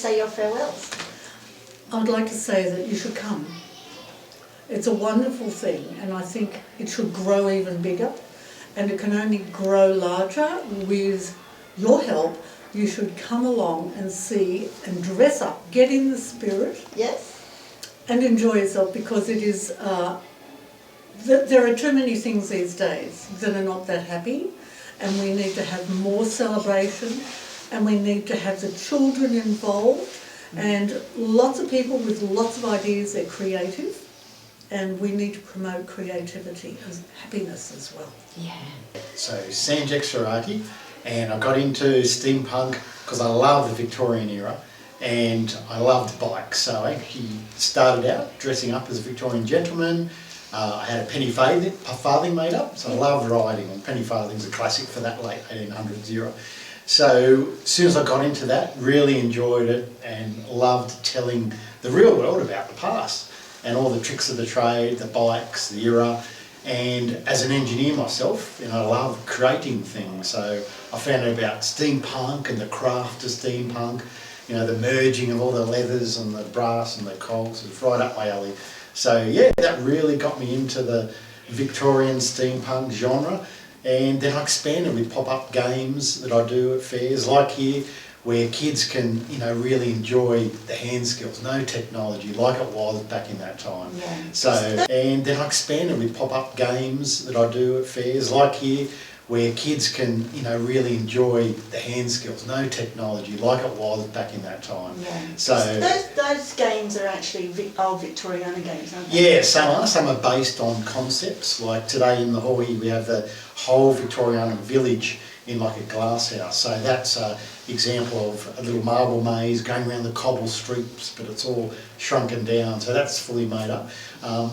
say your farewells? I'd like to say that you should come. It's a wonderful thing, and I think it should grow even bigger, and it can only grow larger with your help. You should come along and see and dress up, get in the spirit. Yes. And enjoy yourself, because it is, there are too many things these days that are not that happy, and we need to have more celebration, and we need to have the children involved, and lots of people with lots of ideas. They're creative, and we need to promote creativity and happiness as well. Yeah. So Sanja, and I got into steampunk because I love the Victorian era and I loved bikes. So I actually started out dressing up as a Victorian gentleman. I had a penny farthing made up, so I loved riding, and penny farthing's a classic for that late 1800s era. So as soon as I got into that, really enjoyed it and loved telling the real world about the past and all the tricks of the trade, the bikes, the era. And as an engineer myself, I love creating things. So I found out about steampunk and the craft of steampunk, the merging of all the leathers and the brass and the cogs. It's right up my alley. So yeah, that really got me into the Victorian steampunk genre. And then I expanded with pop-up games that I do at fairs, like here, where kids can, really enjoy the hand skills, no technology, like it was back in that time. Yeah. So, and then I expanded with pop-up games that I do at fairs, like here, where kids can, really enjoy the hand skills, no technology, like it was back in that time. Yeah. So those games are actually old Victoriana games, aren't they? Yeah, some are based on concepts. Like today in the hall here, we have the whole Victoriana village in like a glass house. So that's an example of a little marble maze going around the cobble streets, but it's all shrunken down. So that's fully made up.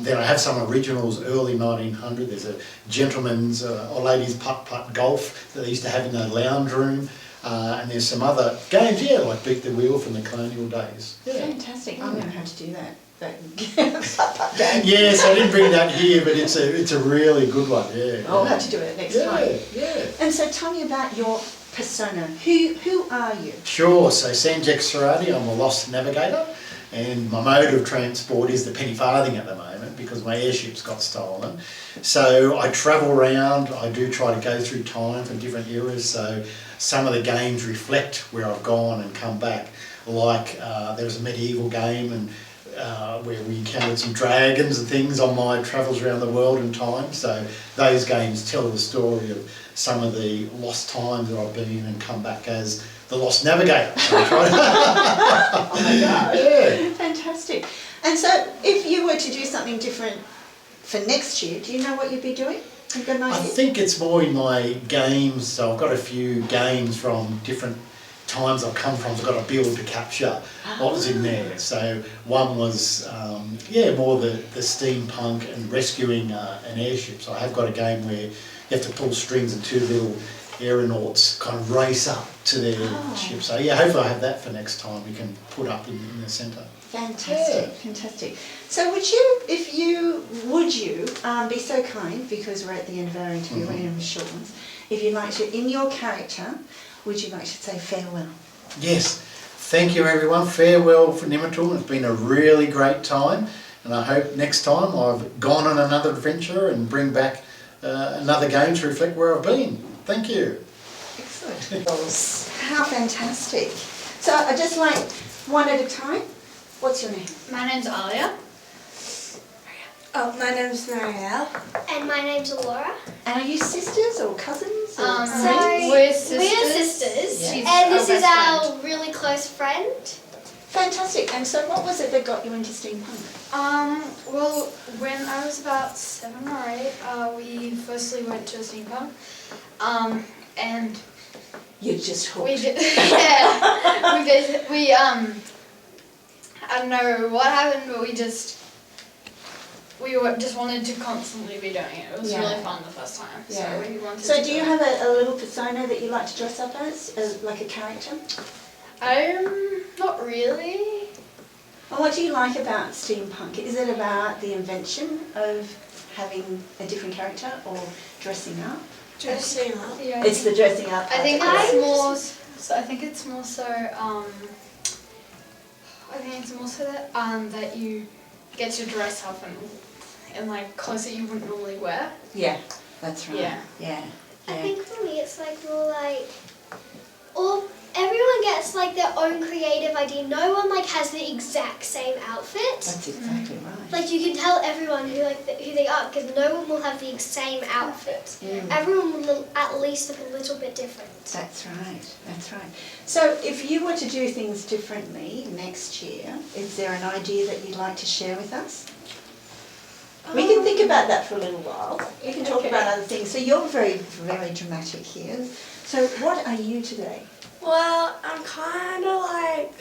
Then I have some originals, early 1900. There's a gentleman's or ladies' putt-putt golf that they used to have in the lounge room. And there's some other games, like Beat the Wheel from the colonial days. Yeah. Fantastic. I'm going to have to do that. Putt-putt game. Yes, I didn't bring that here, but it's a really good one. Yeah. I'll have to do it next time. Yeah. And so tell me about your persona. Who are you? Sure. So Sanja, I'm a lost navigator, and my mode of transport is the penny farthing at the moment because my airship's got stolen. So I travel around. I do try to go through time from different eras. So some of the games reflect where I've gone and come back. Like there was a medieval game and where we encountered some dragons and things on my travels around the world and time. So those games tell the story of some of the lost times that I've been and come back as the lost navigator. Oh my gosh. Yeah. Fantastic. And so if you were to do something different for next year, do you know what you'd be doing? Have you got an idea? I think it's more in my games. So I've got a few games from different times I've come from. So I've got a build to capture what was in there. So one was more the steampunk and rescuing an airship. So I have got a game where you have to pull strings and two little aeronauts kind of race up to their ship. So yeah, hopefully I have that for next time we can put up in the centre. Fantastic, fantastic. So would you be so kind, because we're at the end of our interview, we're in short ones, if you'd like to, in your character, would you like to say farewell? Yes. Thank you everyone. Farewell for Nematul. It's been a really great time, and I hope next time I've gone on another adventure and bring back another game to reflect where I've been. Thank you. Excellent. How fantastic. So I just like one at a time. What's your name? My name's Alia. Oh, my name's Marielle. And my name's Laura. And are you sisters or cousins? Or We're sisters. We're sisters. She's And this is our our really close friend. Fantastic. And so what was it that got you into steampunk? Well, when I was about 7 or 8, we firstly went to steampunk, and You just hooked. we I don't know what happened, but we just wanted to constantly be doing it. It was really fun the first time. Yeah. So we wanted So to do you have a little persona that you like to dress up as like a character? Not really. And what do you like about steampunk? Is it about the invention of having a different character or dressing up? Dressing up. Yeah. It's the dressing up. I think part. it's more. So I think it's more so things more so that you get to dress up in like clothes that you wouldn't normally wear. Yeah, that's right. Yeah. Yeah. I Yeah. think for me it's like more like, or everyone gets like their own creative idea. No one like has the exact same outfit. That's exactly right. Like you can tell everyone who who they are because no one will have the same outfit. Mm. Everyone will at least look a little bit different. That's right, that's right. So if you were to do things differently next year, is there an idea that you'd like to share with us? We can think about that for a little while. We can talk about other things. So you're very, very dramatic here. So what are you today? Well, I'm kind of like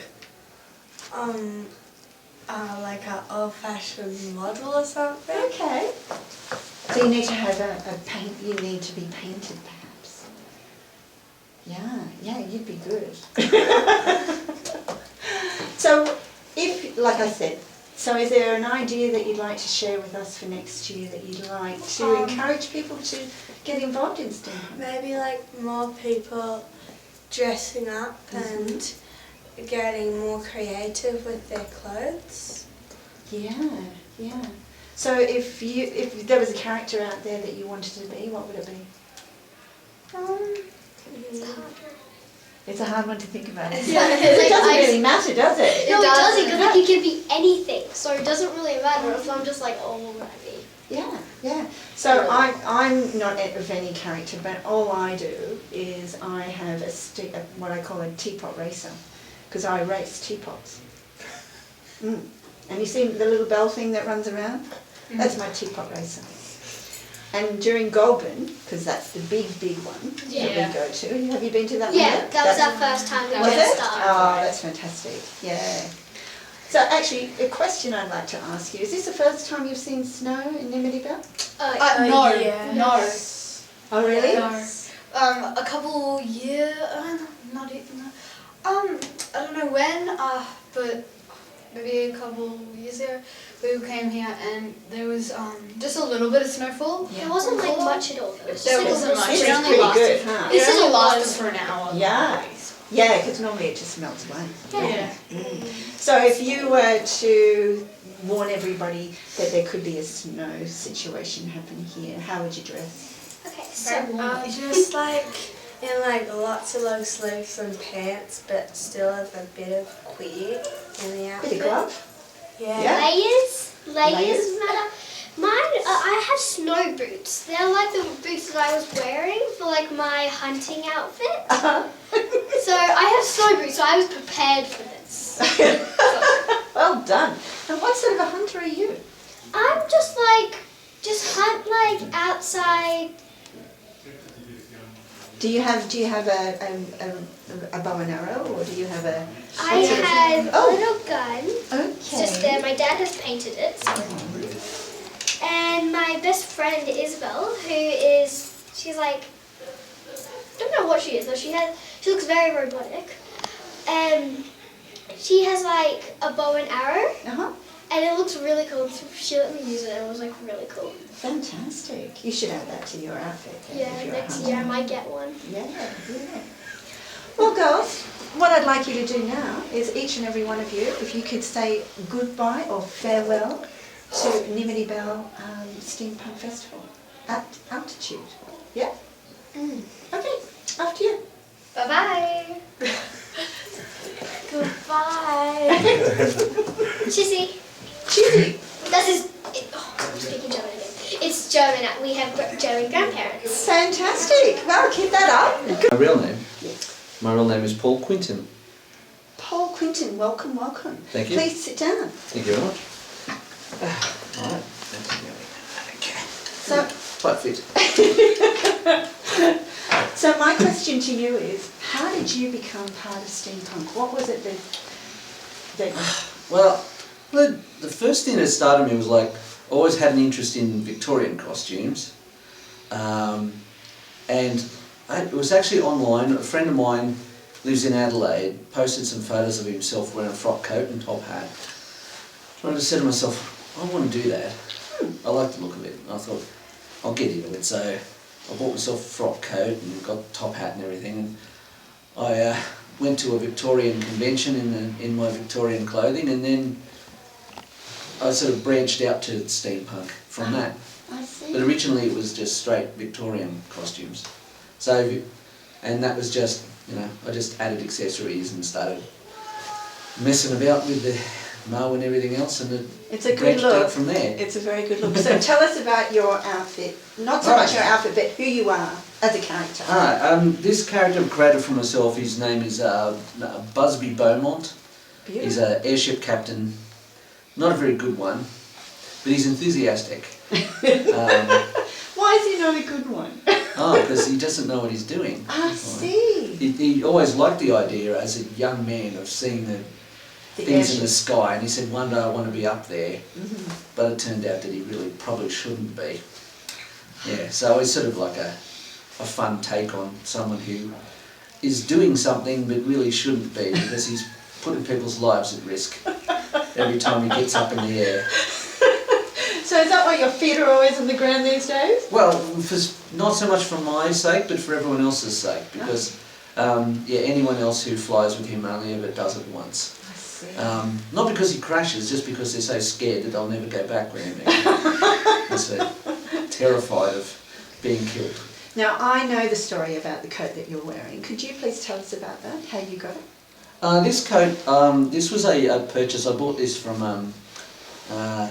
an old-fashioned model or something. Okay. So you need to have a paint, you need to be painted perhaps. Yeah, you'd be good. So if, like I said, so is there an idea that you'd like to share with us for next year that you'd like to encourage people to get involved in Steampunk? Maybe like more people dressing up and getting more creative with their clothes. Yeah. So if there was a character out there that you wanted to be, what would it be? It's hard. It's a hard one to think about. Isn't Yeah. it? It doesn't really matter, does it? No, it doesn't, because like, you can be anything, so it doesn't really matter if I'm just like, oh, what would I be? Yeah. So I'm not of any character, but all I do is I have what I call a teapot racer, because I race teapots. And you see the little bell thing that runs around? That's my teapot racer. And during Goulburn, because that's the big one that we go to. Have you been to that one? Yeah, that was our first time we Was went it? started. Oh, that's fantastic. Yeah. So actually, a question I'd like to ask you, is this the first time you've seen snow in Nimity Bell? No. Yes. Oh, really? No. A couple years, not even, I don't know when, but maybe a couple years ago, we came here and there was just a little bit of snowfall. It wasn't like much at all. It was just There like wasn't a much. This little is It only pretty lasted. good, huh? It only a lasted lot. for an hour. Yeah. Yeah, because normally it just melts away. Yeah. So if you were to warn everybody that there could be a snow situation happening here, how would you dress? Okay, so Just like in like lots of long sleeves and pants, but still have a bit of queer in the outfit. Bit of glove? Yeah. layers matter. Mine, I have snow boots. They're like the boots that I was wearing for like my hunting outfit. So I have snow boots, so I was prepared for this. Well done. And what sort of a hunter are you? I'm just hunt like outside. Do you have a bow and arrow, or do you have a? I what sort of- have Oh. a little gun. It's Okay. just there. My dad has painted it. So. And my best friend Isabel, she's like, I don't know what she is, but she looks very robotic. And she has like a bow and arrow, Uh-huh. and it looks really cool. She let me use it, and it was like really cool. Fantastic. You should add that to your outfit. then, if Yeah, you're a next hunter. year I might get one. Yeah. Well, girls, what I'd like you to do now is each and every one of you, if you could say goodbye or farewell to Nimity Bell Steampunk Festival at altitude. Yeah? Okay, after you. Bye-bye. Goodbye. Tschüssi. Cheesy. I'm speaking German again. It's German. We have German grandparents. Fantastic. Well, keep that up. Good. My real name is Paul Quinton. Paul Quinton, welcome. Thank you. Please sit down. Thank you very much. Alright, So, quite fit. so my question to you is, how did you become part of Steampunk? What was it that Well, the first thing that started me was like, I always had an interest in Victorian costumes. And it was actually online. A friend of mine lives in Adelaide, posted some photos of himself wearing a frock coat and top hat. So I just said to myself, I want to do that. I like the look of it. And I thought, I'll get into it. So I bought myself a frock coat and got top hat and everything. And I went to a Victorian convention in my Victorian clothing, and then I sort of branched out to steampunk from that. I see. But originally it was just straight Victorian costumes. So, and that was just, I just added accessories and started messing about with the mow and everything else, and It's a good branched look. out from there. It's a very good look. So tell us about your outfit. Not so much your outfit, but who you are as a character. This character I've created for myself, his name is Busby Beaumont. Beautiful. He's an airship captain, not a very good one, but he's enthusiastic. Why is he not a good one? Because he doesn't know what he's doing. I see. He always liked the idea as a young man of seeing the things in the sky, and he said one day I want to be up there, but it turned out that he really probably shouldn't be. Yeah, so it's sort of like a fun take on someone who is doing something but really shouldn't be, because he's putting people's lives at risk every time he gets up in the air. So is that why your feet are always on the ground these days? Well, not so much for my sake, but for everyone else's sake, because anyone else who flies with him only ever does it once. Not because he crashes, just because they're so scared that they'll never go back with him again. They're so terrified of being killed. Now, I know the story about the coat that you're wearing. Could you please tell us about that, how you got it? This coat, this was a purchase. I bought this from, I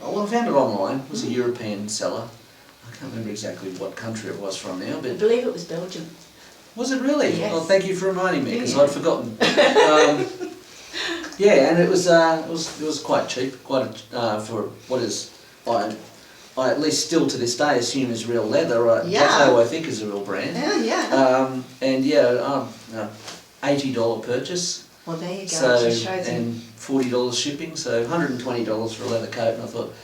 found it online. It was a European seller. I can't remember exactly what country it was from now, I but... believe it was Belgium. Was it really? Yes. Well, thank you for reminding me, because I'd forgotten. And it was quite cheap, for what is, I at least still to this day assume is real leather. Jacko, I think, is a real brand. $80 purchase. Well, there you go. So, It just shows and $40 shipping, so $120 for a leather coat, and I thought,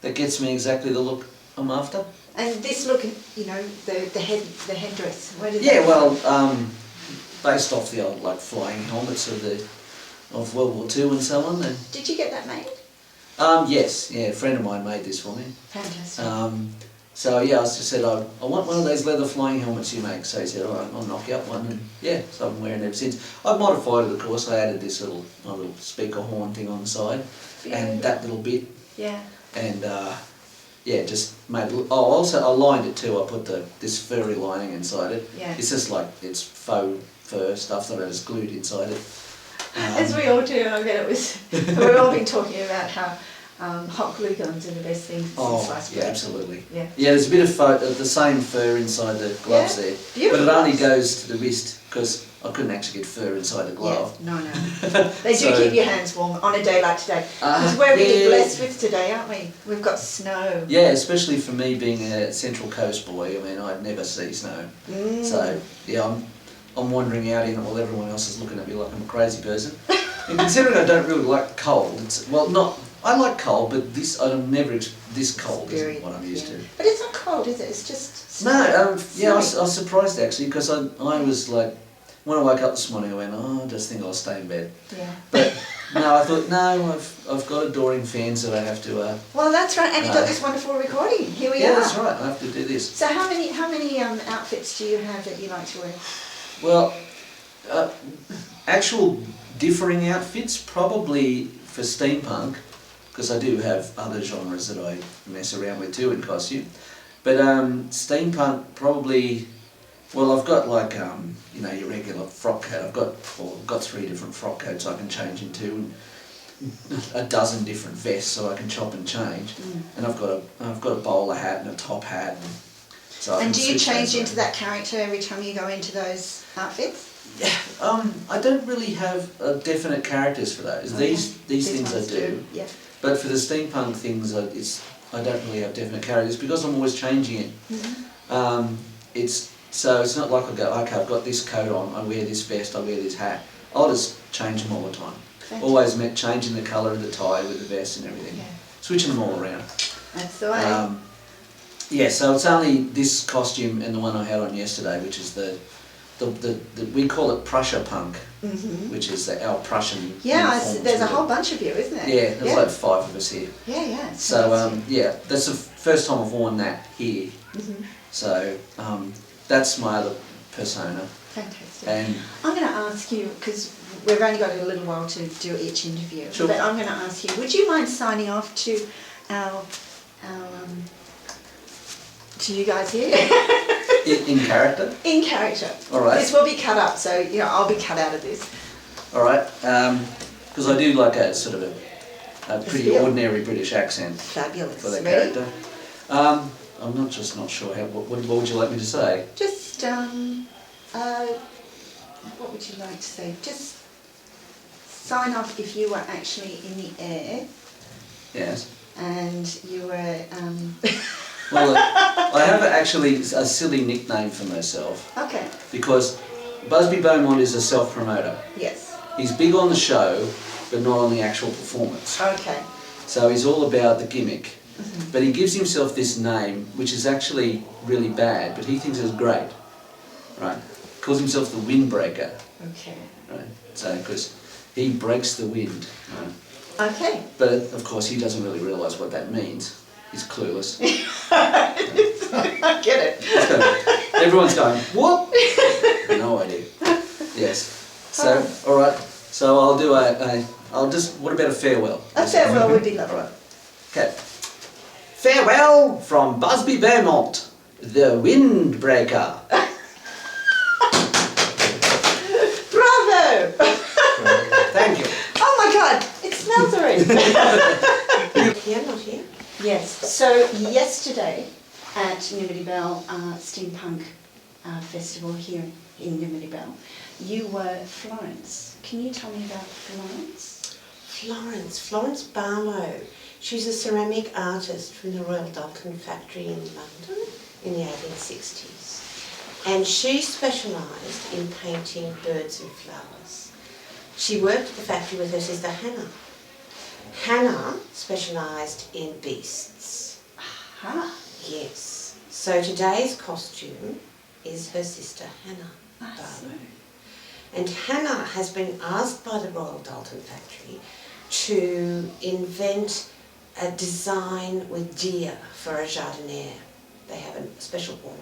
that gets me exactly the look I'm after. And this look, the headdress. Where did that Based off the old flying helmets of World War II and so on. And, Did you get that made? yes, a friend of mine made this for me. Fantastic. I just said, I want one of those leather flying helmets you make. So he said, all right, I'll knock you up one. And so I've been wearing it ever since. I've modified it, of course. I added this little speaker horn thing on the side, and that little bit. Yeah. And just made it. I lined it too. I put this furry lining inside it. Yeah. It's just it's faux fur stuff that I just glued inside it. As we all do, I bet it was. We've all been talking about how hot glue guns are the best thing for sliced bread. Absolutely. Yeah. There's a bit of the same fur inside the gloves there, Beautiful but it only gloves. goes to the wrist, because I couldn't actually get fur inside the glove. Yeah. No. They do keep your hands warm on a day like today. Because we're really blessed with today, aren't we? We've got snow. Yeah, especially for me being a Central Coast boy. I mean, I'd never see snow. So I'm wandering out in it while everyone else is looking at me like I'm a crazy person. And considering I don't really like cold, I like cold, but this cold isn't what I'm used to. But it's not cold, is it? It's just snow. No, I was surprised actually, because I was like, when I woke up this morning I went, I just think I'll stay in bed. Yeah. But no, I thought, no, I've got adoring fans that I have to... well, that's right, and you've got this wonderful recording. Here we are. Yeah, that's right, I have to do this. So how many outfits do you have that you like to wear? Well, actual differing outfits, probably for steampunk, because I do have other genres that I mess around with too in costume. But steampunk probably, I've got your regular frock coat. I've got 3 different frock coats I can change into, and a dozen different vests so I can chop and change. And I've got a bowler hat and a top hat. And do you change into that character every time you go into those outfits? I don't really have definite characters for those. Okay. These things I do. Yeah. But for the steampunk things, I don't really have definite characters, because I'm always changing it. It's not like I go, okay, I've got this coat on, I wear this vest, I wear this hat. I'll just change them all the time. Fantastic. Always changing the colour of the tie with the vest and everything. Yeah. Switching them all around. That's the way. So it's only this costume and the one I had on yesterday, which is we call it Prussia punk, which is our Prussian. Yeah, uniforms there's a with whole bunch of you, isn't there? Yeah, there's like 5 of us here. Yeah. So that's the first time I've worn that here. So that's my persona. Fantastic. And I'm going to ask you, because we've only got a little while to do each interview, Sure. but I'm going to ask you, would you mind signing off to our to you guys here? in character. In character. All right. This will be cut up, so I'll be cut out of this. All right. Because I do like a sort of a pretty spiel. ordinary British accent Fabulous. for the Ready? character. I'm not sure how. What would you like me to say? Just, what would you like to say? Just sign off if you were actually in the air Yes. and you were, Well, I have actually a silly nickname for myself okay, because Busby Beaumont is a self-promoter. yes, He's big on the show, but not on the actual performance. okay, So he's all about the gimmick. But he gives himself this name, which is actually really bad, but he thinks it's great. Right? Calls himself the Windbreaker. okay, Right? So, because he breaks the wind. Right? okay. But of course, he doesn't really realise what that means. He's clueless. I get it. Everyone's going, what? No idea. Yes. So, all right. So I'll do what about a farewell? A farewell would be lovely. Okay. Farewell from Busby Beaumont, the Windbreaker. Bravo! Thank you. Oh my God, it smells already. Here, not here. Yes, so yesterday at Nimity Bell Steampunk Festival here in Nimity Bell, you were Florence. Can you tell me about Florence? Florence Barlow. She's a ceramic artist from the Royal Dalton factory in London in the 1860s. And she specialised in painting birds and flowers. She worked at the factory with her sister Hannah. Hannah specialised in beasts. Aha. Yes. So today's costume is her sister Hannah I see. Barlow. And Hannah has been asked by the Royal Dalton factory to invent a design with deer for a jardiniere. They have a special order.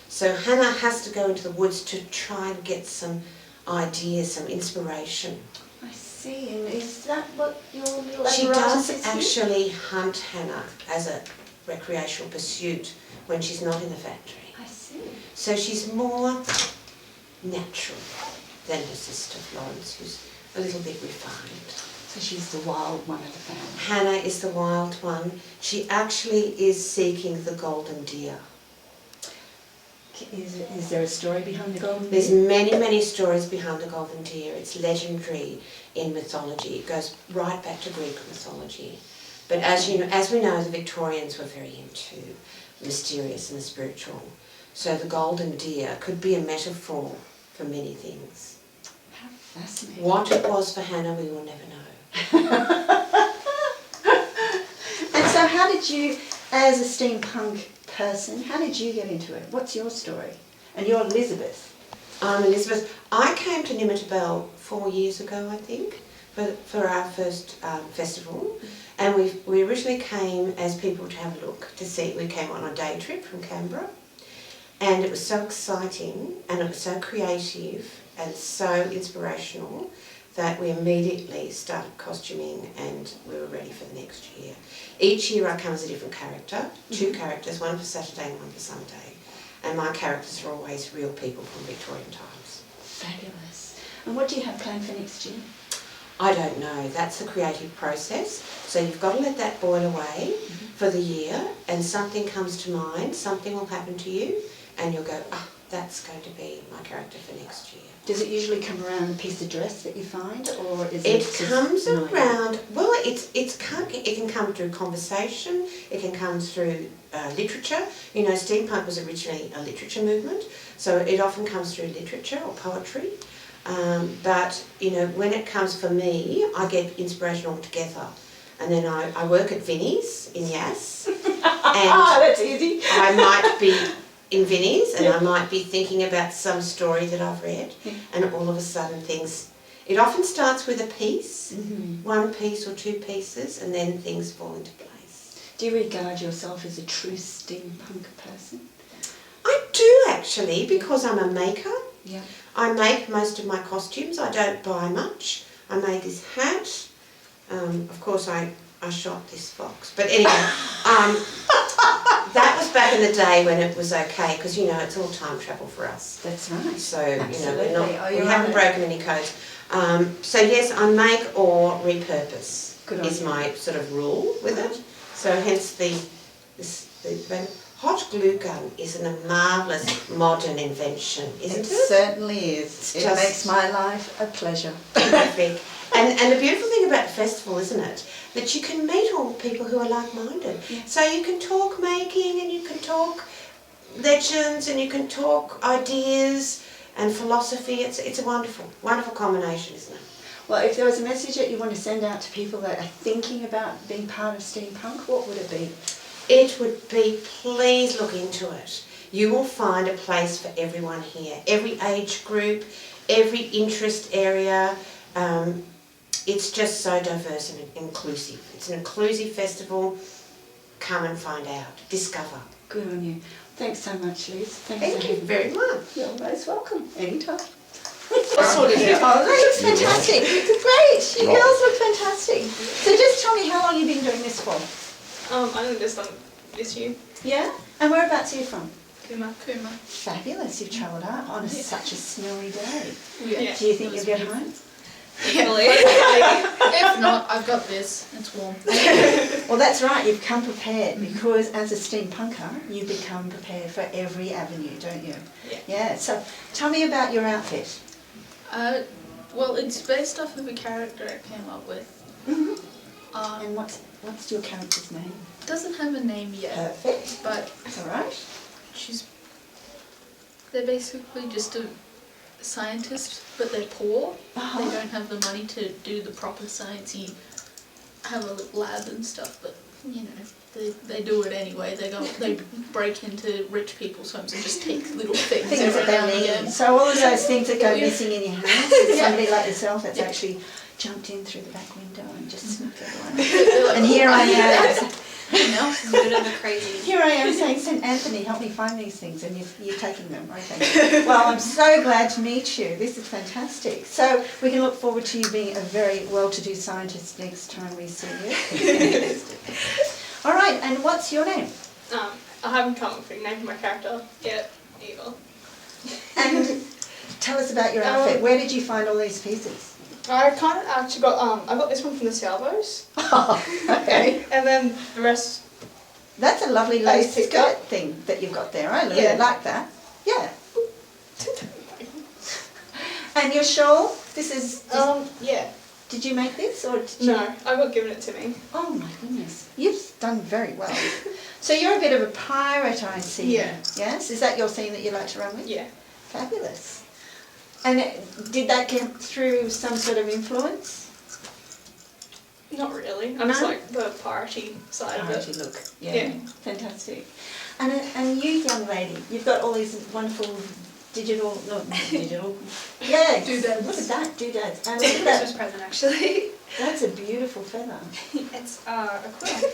So Hannah has to go into the woods to try and get some ideas, some inspiration. I see, and is that what your little She apparatus does is here? actually hunt Hannah as a recreational pursuit when she's not in the factory. I see. So she's more natural than her sister Florence, who's a little bit refined. So she's the wild one of the family. Hannah is the wild one. She actually is seeking the golden deer. Is there a story behind the golden There's deer? many, many stories behind the golden deer. It's legendary in mythology. It goes right back to Greek mythology. But as you know, as we know, the Victorians were very into the mysterious and the spiritual. So the golden deer could be a metaphor for many things. How fascinating. What it was for Hannah, we will never know. And so how did you, as a steampunk person, how did you get into it? What's your story? And you're Elizabeth. I'm Elizabeth. I came to Nimity Bell 4 years ago, I think, for our first festival. And we originally came as people to have a look, to see. We came on a day trip from Canberra. And it was so exciting, and it was so creative, and so inspirational, that we immediately started costuming and we were ready for the next year. Each year I come as a different character, two characters, one for Saturday and one for Sunday. And my characters are always real people from Victorian times. Fabulous. And what do you have planned for next year? I don't know, that's the creative process. So you've got to let that boil away for the year, and something comes to mind, something will happen to you, and you'll go, ah, that's going to be my character for next year. Does it usually come around a piece of dress that you find, or is It just comes nice? around, well, it can come through conversation, it can come through literature. You know, steampunk was originally a literature movement, so it often comes through literature or poetry. But, you know, when it comes for me, I get inspiration altogether. And then I work at Vinnie's in Yass, and That's easy. I might be in Vinnie's and I might be thinking about some story that I've read, and all of a sudden it often starts with a piece, one piece or two pieces, and then things fall into place. Do you regard yourself as a true steampunk person? I do. do actually, because I'm a maker. Yeah. I make most of my costumes. I don't buy much. I made this hat. Of course, I shot this fox. But anyway, that was back in the day when it was okay, because you know it's all time travel for us. That's right. So Absolutely. you know Oh, we you're haven't right. broken any codes. So yes, I make or repurpose Good on is you. my sort of rule with it. So hence the hot glue gun is a marvellous modern invention, isn't it? certainly is. It just- makes my life a pleasure. Terrific. And the beautiful thing about the festival, isn't it, that you can meet all people who are like-minded. Yeah. So you can talk making and you can talk legends and you can talk ideas and philosophy. It's a wonderful, wonderful combination, isn't it? Well, if there was a message that you want to send out to people that are thinking about being part of Steampunk, what would it be? It would be, please look into it. You will find a place for everyone here, every age group, every interest area. It's just so diverse and inclusive. It's an inclusive festival. Come and find out, discover. Good on you. Thanks so much, Liz. Thanks Thank for you having very me. much. You're most welcome. Anytime. Oh, that looks fantastic. Great. You girls look fantastic. So just tell me how long you've been doing this for. I only just done this year. Yeah? And whereabouts are you from? Kuma. Fabulous. You've travelled out on such a snowy day. Yeah. Do you think you'll get home? Hopefully. If not, I've got this. It's warm. Well, that's right. You've come prepared because as a steampunker, you become prepared for every avenue, don't you? Yeah. Yeah. So tell me about your outfit. Well, it's based off of a character I came up with. Mm-hmm. And what's your character's name? Doesn't have a name yet, Perfect. but All right. they're basically just a scientist, but they're poor. Uh-huh. They don't have the money to do the proper sciencey, have a lab and stuff, but you know, they do it anyway. They break into rich people's homes and just take little things Things every that now and they again. need. So all of those things that go missing in your house, is Yeah. somebody like yourself that's Yeah. actually jumped in through the back window and just snuck everyone. They're like, And here I am. Now she's a bit of a crazy. Here I am saying, St. Anthony, help me find these things, and you're taking them. Okay. Well, I'm so glad to meet you. This is fantastic. So we can look forward to you being a very well-to-do scientist next time we see you. All right, and what's your name? I haven't come up with a name for my character yet either. And tell us about your outfit. Where did you find all these pieces? I kind of actually got I got this one from the Salvos, Oh, okay. and then the rest. That's a lovely lace I picked skirt up. thing that you've got there. I really Yeah. like that. Yeah. And your shawl? This is. Yeah. Did you make this or did you? No, I got given it to me. Oh my goodness, you've done very well. So you're a bit of a pirate, I see. Yeah. Yes? Is that your theme that you like to run with? Yeah. Fabulous. And did that get through some sort of influence? Not really. I just No? like the piratey side of it. Piratey look. Yeah. Yeah. Fantastic. And you, young lady, you've got all these wonderful digital, not digital. Yeah. Doodads. Look at that, doodads. And It's look a at Christmas that. present actually. That's a beautiful feather. It's a quill.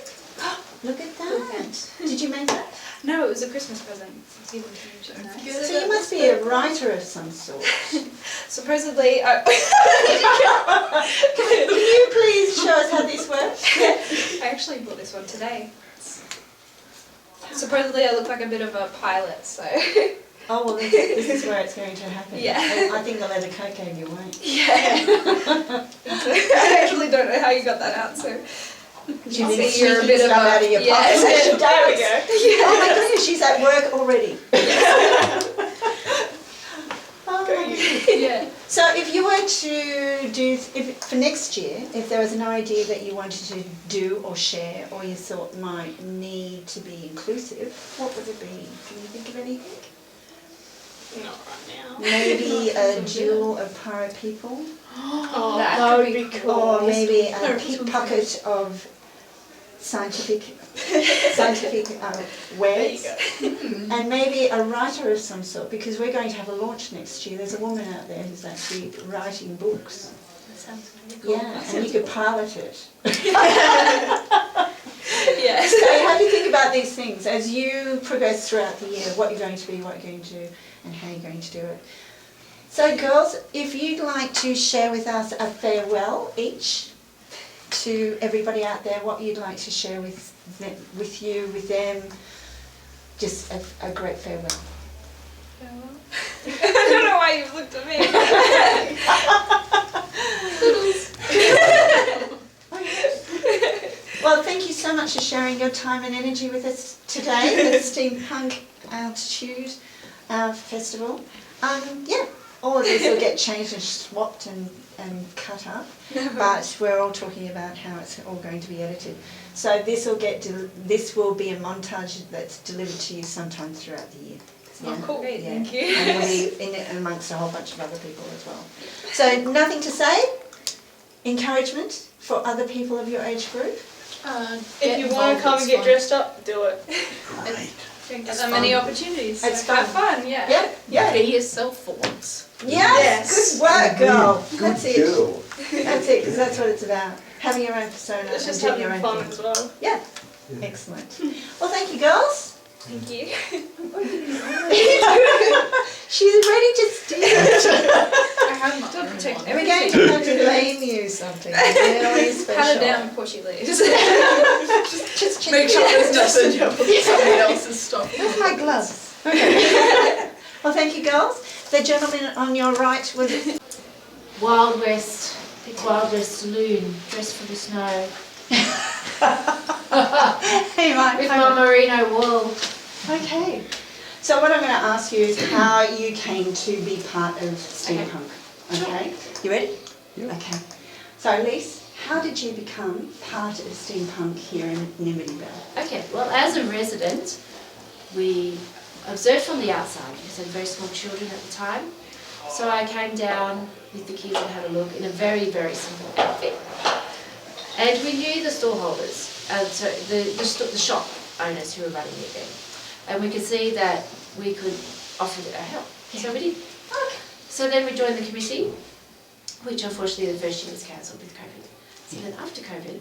Look at that. Did you make that? No, it was a Christmas present. It's even which is nice. So you must be a writer of some sort. Supposedly, Can you please show us how this works? I actually bought this one today. Supposedly, I look like a bit of a pilot, so. Oh, well, this is where it's going to happen. Yeah. I think the leather coat gave you away. Yeah. I actually don't know how you got that out, so. She I'll thinks see you're a sneaking bit of stuff a- out of your yeah. pocket. She does. There we go. Oh my goodness, she's at work already. Oh my goodness. Yeah. So if you were to do, for next year, if there was an idea that you wanted to do or share or you thought might need to be inclusive, what would it be? Can you think of anything? Not right now. Maybe a duel of pirate people? Oh, That could be cool. Or maybe a There pickpocket of scientific There you wares. go. And maybe a writer of some sort, because we're going to have a launch next year. There's a woman out there who's actually writing books. That sounds really cool. Yeah, and you could pilot it. Yeah. Yes. So you have to think about these things as you progress throughout the year, what you're going to be, what you're going to do, and how you're going to do it. So girls, if you'd like to share with us a farewell each to everybody out there, what you'd like to share with them, with them, just a great farewell. I don't know why you've looked at me. Well, thank you so much for sharing your time and energy with us today at the Steampunk Altitude Festival. Yeah, all of this will get changed and swapped and cut up, but we're all talking about how it's all going to be edited. So this will be a montage that's delivered to you sometime throughout the year. Oh, cool. Great, Yeah. thank you. And we'll be in it amongst a whole bunch of other people as well. So nothing to say? Encouragement for other people of your age group? If you want to come and get dressed up, do it. Great. Get so many opportunities. It's so have fun, yeah. Yeah, yeah. Be yourself for once. Yes, good work, girl. Good That's it. girl. That's it, because that's what it's about. Having your own persona It's and just doing your having own fun thing. as well. Yeah, excellent. Well, thank you, girls. Thank you. She's ready to steal. I have my We're going to have to blame you something really special. Pat her down before she leaves. Just check Make it sure out. there's nothing. Somebody else's stuff. Where's my gloves? Okay. Well, thank you, girls. The gentleman on your right was... Wild West, big Wild West saloon, dressed for the snow, Hey, Mike. with my merino wool. Okay. So what I'm going to ask you is how you came to be part of Steampunk. Okay. You ready? Yeah. Okay. So, Lise, how did you become part of Steampunk here in Nimity Bell? Okay, well, as a resident, we observed from the outside because I had very small children at the time. So I came down with the kids and had a look in a very, very simple outfit. And we knew the storeholders, so the shop owners who were running the event. And we could see that we could offer our help. So we did. So then we joined the committee, which unfortunately the first year was cancelled with COVID. So then after COVID,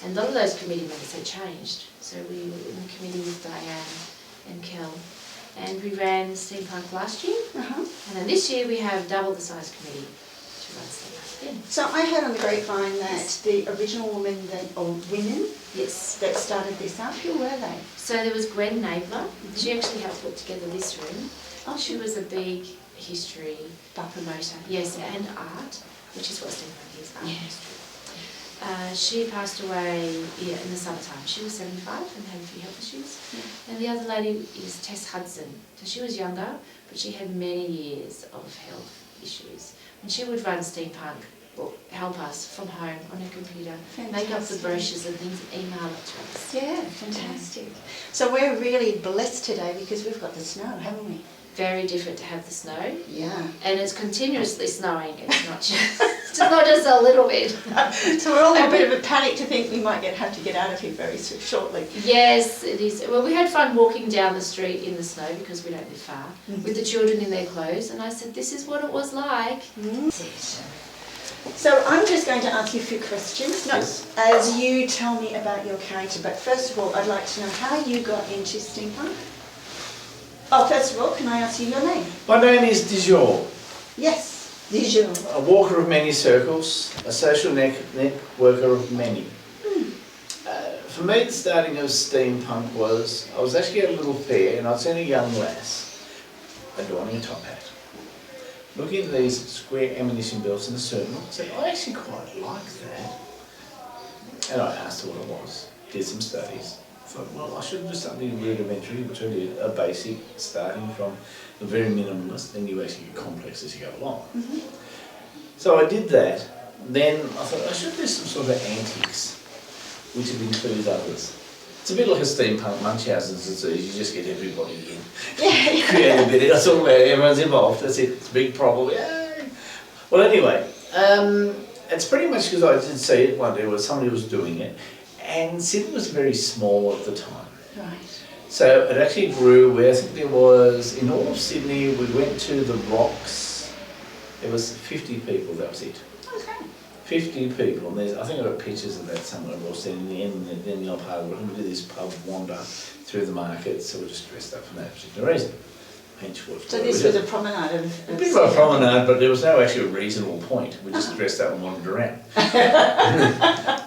and a lot of those committee members had changed. So we were in the committee with Diane and Kel. And we ran Steampunk last year. Uh-huh. And then this year we have double the size committee to run Steampunk again. So I heard on the grapevine that the original women or women Yes. that started this up, who were they? So there was Gwen Nabler. She actually helped put together this room. Oh, She was a big history promoter. Yes, and art, which is what Steampunk is, art and history. She passed away in the summertime. She was 75 and had a few health issues. And the other lady is Tess Hudson. So she was younger, but she had many years of health issues. And she would run Steampunk, or help us from home on her computer, make up the Fantastic. brochures and things and email it to us. Yeah, fantastic. So we're really blessed today because we've got the snow, haven't we? Very different to have the snow. Yeah. And it's continuously snowing, it's not just a little bit. So we're all in a bit of a panic to think we might have to get out of here very shortly. Yes, it is. Well, we had fun walking down the street in the snow because we don't live far, with the children in their clothes, and I said, this is what it was like. So I'm just going to ask you a few questions as you tell me about your character. But first of all, I'd like to know how you got into Steampunk. Oh, first of all, can I ask you your name? My name is Dour, Yes, Dijon. a walker of many circles, a social networker of many. For me, the starting of Steampunk was, I was actually at a little fair and I'd seen a young lass adorning a top hat. Looking at these square ammunition belts in the circle, I said, I actually quite like that. And I asked her what it was, did some studies. Thought, well, I should do something rudimentary, which I did, a basic, starting from the very minimalist, then you actually get complex as you go along. So I did that. Then I thought I should do some sort of antics, which would include others. It's a bit like a Steampunk Munchausen's disease, you just get everybody in. Create a bit, that's all about it, everyone's involved, that's it, it's a big problem, yay! Well anyway, it's pretty much because I did see it one day where somebody was doing it, and Sydney was very small at the time. Right. So it actually grew where I think there was, in all of Sydney, we went to the Rocks, there was 50 people, that was it. Okay. 50 people, and I think I've got pictures of that somewhere. We're all sitting in the old pub. We're going to do this pub wander through the market, so we're just dressed up for that particular reason. So this was a promenade of... A bit of a promenade, but there was no actual reasonable point. We just dressed up and wandered around.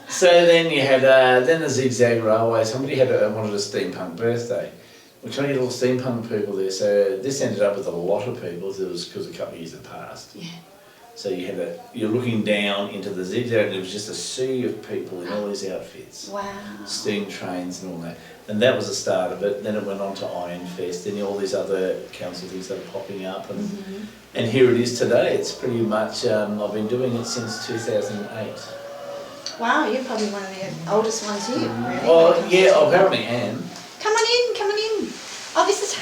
So then you had, then the Zigzag Railway, somebody wanted a steampunk birthday. We're trying to get all the steampunk people there, so this ended up with a lot of people, because a couple of years had passed. Yeah. So you're looking down into the Zigzag, and it was just a sea of people in all these outfits. Wow. Steam trains and all that. And that was the start of it. Then it went on to Iron Fest, and all these other council things that are popping up. And here it is today. It's pretty much, I've been doing it since 2008. Wow, you're probably one of the oldest ones here, really. Well, yeah, I apparently am. Come on in, come on in. Oh, this is...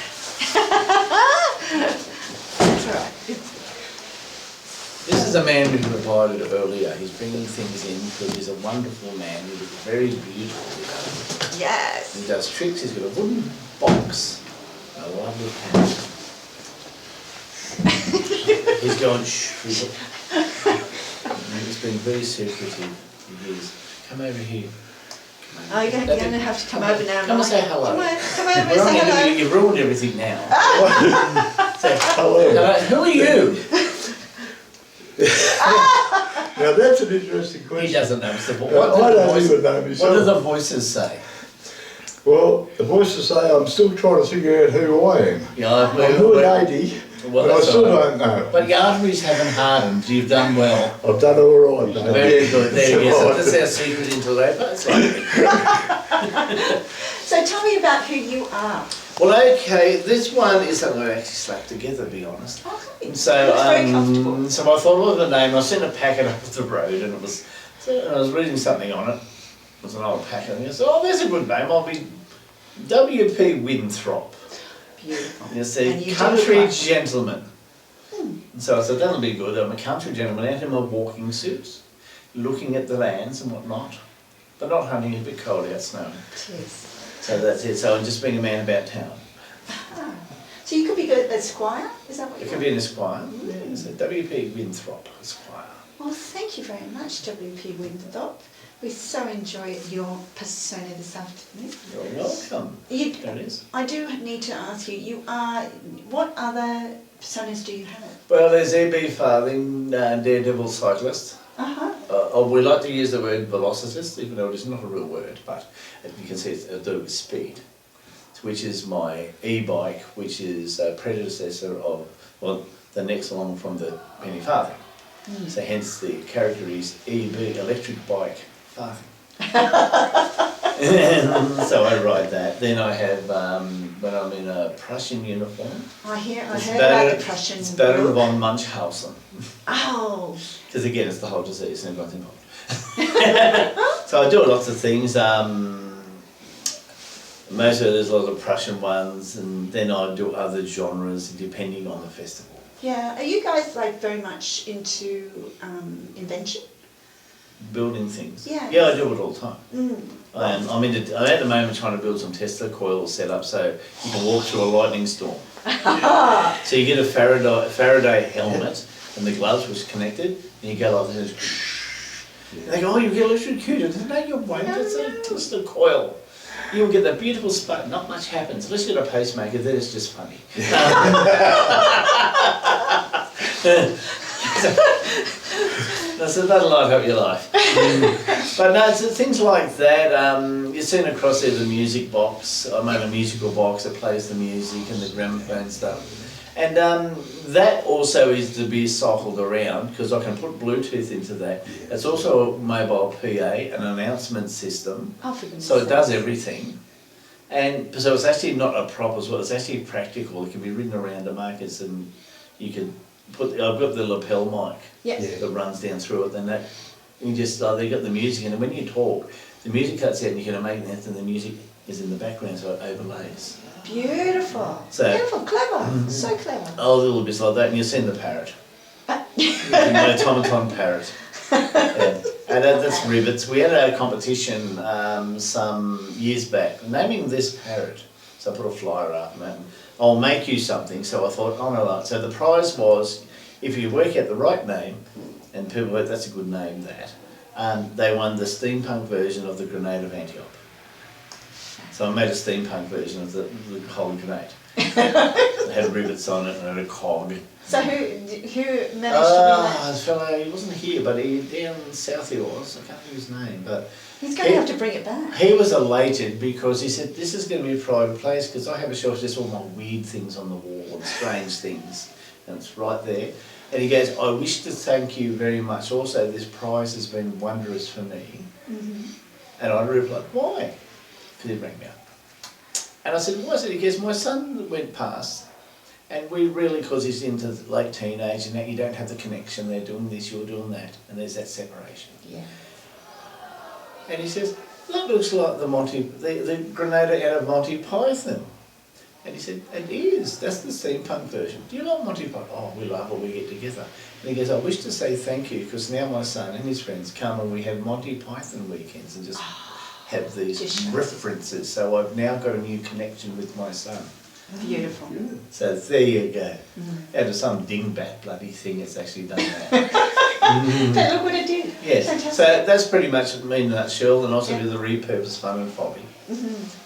That's all right. This is a man who provided earlier. He's bringing things in because he's a wonderful man. He looks very beautiful. Yes. He does tricks. He's got a wooden box, a lovely pen. He's going, shh. He's been very secretive. He is. Come over here. Oh, you're going to have to come over now. Come and say hello. Come over and say hello. You've ruined everything now. Say hello. Who are you? Now that's an interesting question. He doesn't know Mr. Paul. I don't even know myself. What do the voices say? Well, the voices say I'm still trying to figure out who I am. Yeah, I'm nearly 80, well, but I that's still all right. don't know. But your arteries haven't hardened. You've done well. I've done all right. Though. Very good. There you go. So that's our secret into labour. So tell me about who you are. Well, okay, this one is something I actually slapped together, to be honest. Okay. So, It's very comfortable. so I thought of the name. I sent a packet up the road, and it was. So I was reading something on it. It was an old packet, and I said, "Oh, there's a good name. I'll be W.P. Winthrop." Beautiful. You see, And you do country look like- gentleman. And so I said, that'll be good. I'm a country gentleman out in my walking suits, looking at the lands and whatnot, but not hunting. It's a bit cold out, snowing. Cheers. So that's it. So I'm just being a man about town. Ah. So you could be good at Squire, is that what you It could be an Esquire. Yeah, so W.P. Winthrop, Esquire. Well, thank you very much, W.P. Winthrop. We so enjoyed your persona this afternoon. You're welcome. There it is. I do need to ask you, what other personas do you have? Well, there's E.B. Farthing, Daredevil Cyclist. Uh-huh. We like to use the word velocitist, even though it is not a real word, but as you can see, it's to do with speed, which is my e-bike, which is a predecessor of, well, the next along from the penny farthing. So hence the character is E.B. Electric Bike Farthing. So I ride that. Then I have, when I'm in a Prussian uniform. I heard about the Prussian. It's Baron von Munchausen. Oh. Because again, it's the whole disease and everything involved. So I do lots of things. Most of it is a lot of Prussian ones, and then I do other genres depending on the festival. Yeah. Are you guys like very much into invention? Building things. Yeah. Yeah, I do it all the time. Mm. I'm at the moment trying to build some Tesla coils set up so you can walk through a lightning storm. So you get a Faraday helmet and the gloves which are connected, and you go like this. And they go, oh, you get electrocuted. I said, no, you won't. It's a Tesla coil. You'll get that beautiful spark. Not much happens unless you get a pacemaker. Then it's just funny. So that'll light up your life. But no, it's things like that. You've seen across there the music box. I made a musical box that plays the music and the gramophone stuff. And that also is to be cycled around because I can put Bluetooth into that. It's also a mobile PA, an announcement system. Oh, for goodness so it does sakes. everything. And so it's actually not a prop as well, it's actually practical. It can be ridden around the markets and you can put, I've got the lapel mic that runs down through it, then that, you just, they've got the music, and when you talk, the music cuts out and you can make that, and the music is in the background so it overlays. Beautiful. So- Beautiful, clever. So clever. Oh, little bits like that, and you've seen the parrot. The automaton parrot. Yeah. And that's rivets. We had a competition some years back naming this parrot. So I put a flyer up and I'll make you something. So I thought, oh no, so the prize was if you work out the right name, and people went, that's a good name, that. They won the steampunk version of the grenade of Antioch. So I made a steampunk version of the whole grenade. It had rivets on it and it had a cog. So who managed to win that? This fellow, he wasn't here, but he down south he was. I can't think of his name, but He's going to have to bring it back. he was elated because he said, this is going to be a private place because I have a shelf, just all my weird things on the wall and strange things, and it's right there. And he goes, I wish to thank you very much. Also, this prize has been wondrous for me. Mm-hmm. And I replied, why? Because he rang me up. And I said, why is it? He goes, my son went past, and we really, because he's into late teenage and that, you don't have the connection, they're doing this, you're doing that, and there's that separation. Yeah. And he says, that looks like the grenade out of Monty Python. And he said, it is, that's the steampunk version. Do you like Monty Python? Oh, we love it, we get together. And he goes, I wish to say thank you, because now my son and his friends come and we have Monty Python weekends and just have these references. So I've now got a new connection with my son. Beautiful. So there you go. Out of some dingbat bloody thing, it's actually done that. But look what it did. Yes, Fantastic. so that's pretty much me in a nutshell, and also do the repurpose fun and hobby.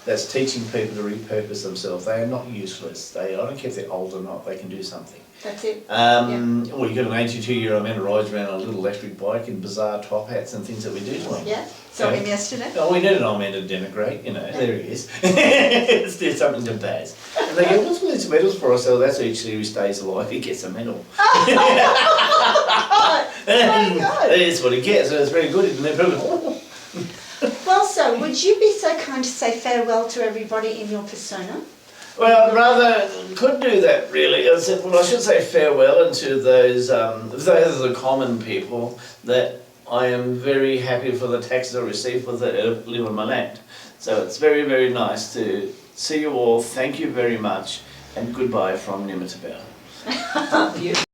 That's teaching people to repurpose themselves. They are not useless. I don't care if they're old or not, they can do something. That's it. Well, you've got an 82-year-old man who rides around on a little electric bike in bizarre top hats and things that we do to him. Yeah. Saw him yesterday. Oh, we didn't all meant to denigrate, you know, there he is. Let's do something to Baz. And they go, what's all these medals for? I said, well, that's each year he stays alive, he gets a medal. That's what he gets, so it's very good. And then people, Well, so would you be so kind to say farewell to everybody in your persona? well, rather, could do that really. I said, well, I should say farewell to those are the common people that I am very happy for the taxes I receive for the live on my land. So it's very, very nice to see you all. Thank you very much, and goodbye from Nimitabel. Beautiful.